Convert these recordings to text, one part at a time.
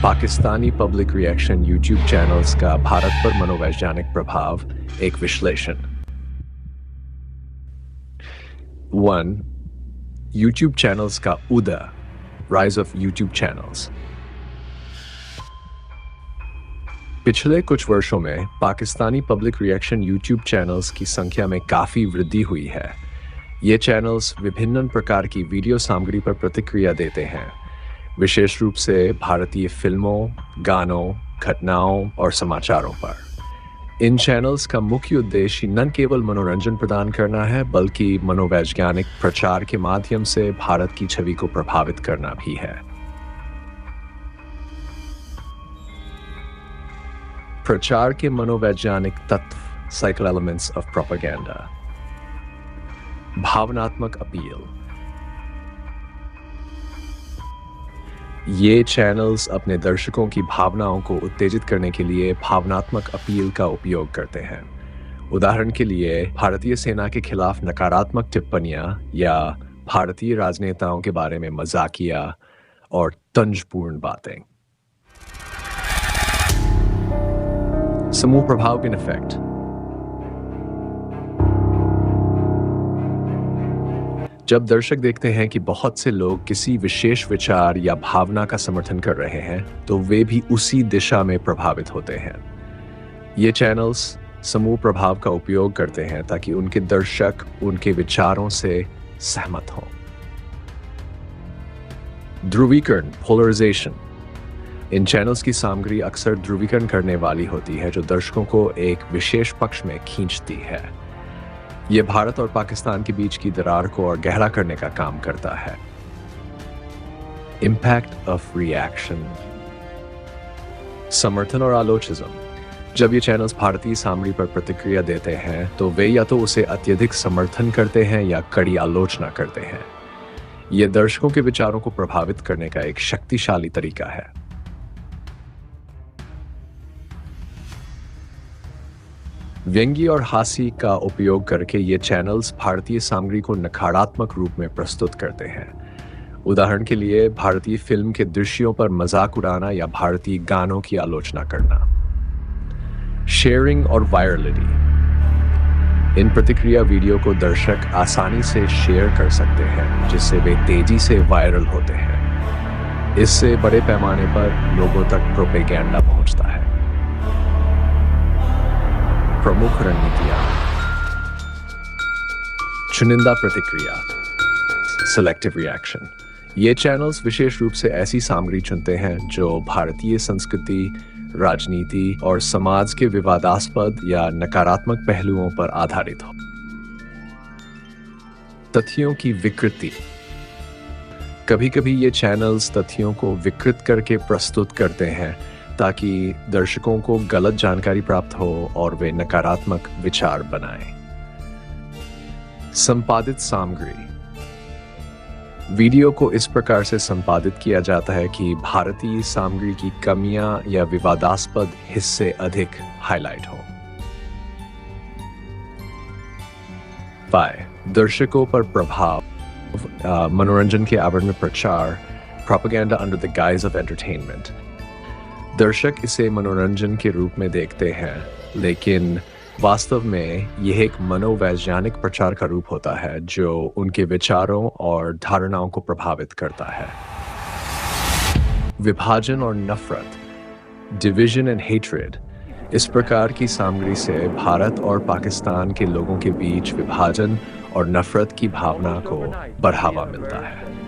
Pakistani public reaction YouTube channels का भारत पर मनोवैज्ञानिक प्रभाव, एक विश्लेषण। 1. यूट्यूब चैनल्स का उदय, राइज ऑफ यूट्यूब चैनल्स। पिछले कुछ वर्षों में Pakistani public reaction YouTube channels की संख्या में काफी वृद्धि हुई है। ये चैनल्स विभिन्न प्रकार की वीडियो सामग्री पर प्रतिक्रिया देते हैं, विशेष रूप से भारतीय फिल्मों, गानों, घटनाओं और समाचारों पर। इन चैनल्स का मुख्य उद्देश्य न केवल मनोरंजन प्रदान करना है, बल्कि मनोवैज्ञानिक प्रचार के माध्यम से भारत की छवि को प्रभावित करना भी है। प्रचार के मनोवैज्ञानिक तत्व, साइकिल एलिमेंट्स ऑफ प्रोपेगेंडा। भावनात्मक अपील। ये चैनल्स अपने दर्शकों की भावनाओं को उत्तेजित करने के लिए भावनात्मक अपील का उपयोग करते हैं। उदाहरण के लिए भारतीय सेना के खिलाफ नकारात्मक टिप्पणियां या भारतीय राजनेताओं के बारे में मजाकिया और तंजपूर्ण बातें। समूह प्रभाव इन इफेक्ट। जब दर्शक देखते हैं कि बहुत से लोग किसी विशेष विचार या भावना का समर्थन कर रहे हैं, तो वे भी उसी दिशा में प्रभावित होते हैं। ये चैनल्स समूह प्रभाव का उपयोग करते हैं ताकि उनके दर्शक उनके विचारों से सहमत हों। ध्रुवीकरण, पोलराइजेशन। इन चैनल्स की सामग्री अक्सर ध्रुवीकरण करने वाली होती है, जो दर्शकों को एक विशेष पक्ष में खींचती है। यह भारत और पाकिस्तान के बीच की दरार को और गहरा करने का काम करता है। इम्पैक्ट ऑफ रिएक्शन, समर्थन और आलोचिज्म। जब ये चैनल्स भारतीय सामग्री पर प्रतिक्रिया देते हैं, तो वे या तो उसे अत्यधिक समर्थन करते हैं या कड़ी आलोचना करते हैं। यह दर्शकों के विचारों को प्रभावित करने का एक शक्तिशाली तरीका है। व्यंग्य और हास्य का उपयोग करके ये चैनल्स भारतीय सामग्री को नकारात्मक रूप में प्रस्तुत करते हैं। उदाहरण के लिए भारतीय फिल्म के दृश्यों पर मजाक उड़ाना या भारतीय गानों की आलोचना करना। शेयरिंग और वायरलिटी। इन प्रतिक्रिया वीडियो को दर्शक आसानी से शेयर कर सकते हैं, जिससे वे तेजी से वायरल होते हैं। इससे बड़े पैमाने पर लोगों तक प्रोपेगेंडा पहुंचता है। प्रमुख रणनीतियां। चुनिंदा प्रतिक्रिया, सेलेक्टिव रिएक्शन। ये चैनल्स विशेष रूप से ऐसी सामग्री चुनते हैं जो भारतीय संस्कृति, राजनीति और समाज के विवादास्पद या नकारात्मक पहलुओं पर आधारित हो। तथ्यों की विकृति। कभी-कभी ये चैनल्स तथ्यों को विकृत करके प्रस्तुत करते हैं ताकि दर्शकों को गलत जानकारी प्राप्त हो और वे नकारात्मक विचार बनाएं। संपादित सामग्री। वीडियो को इस प्रकार से संपादित किया जाता है कि भारतीय सामग्री की कमियां या विवादास्पद हिस्से अधिक हाईलाइट हो। दर्शकों पर प्रभाव, मनोरंजन के आवरण में प्रचार, propaganda under the guys of entertainment. दर्शक इसे मनोरंजन के रूप में देखते हैं, लेकिन वास्तव में यह एक मनोवैज्ञानिक प्रचार का रूप होता है जो उनके विचारों और धारणाओं को प्रभावित करता है। विभाजन और नफरत, डिविजन एंड हेट्रेड। इस प्रकार की सामग्री से भारत और पाकिस्तान के लोगों के बीच विभाजन और नफरत की भावना को बढ़ावा मिलता है।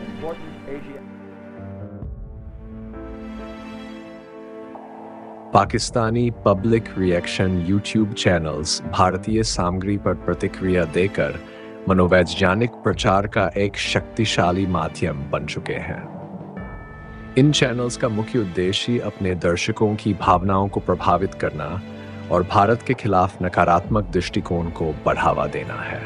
Pakistani public reaction YouTube channels भारतीय सामग्री पर प्रतिक्रिया देकर मनोवैज्ञानिक प्रचार का एक शक्तिशाली माध्यम बन चुके हैं। इन चैनल्स का मुख्य उद्देश्य अपने दर्शकों की भावनाओं को प्रभावित करना और भारत के खिलाफ नकारात्मक दृष्टिकोण को बढ़ावा देना है।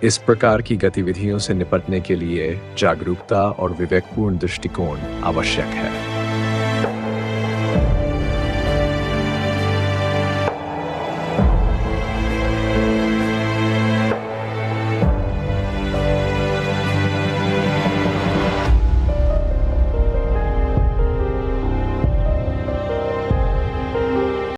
इस प्रकार की गतिविधियों से निपटने के लिए जागरूकता और विवेकपूर्ण दृष्टिकोण आवश्यक है।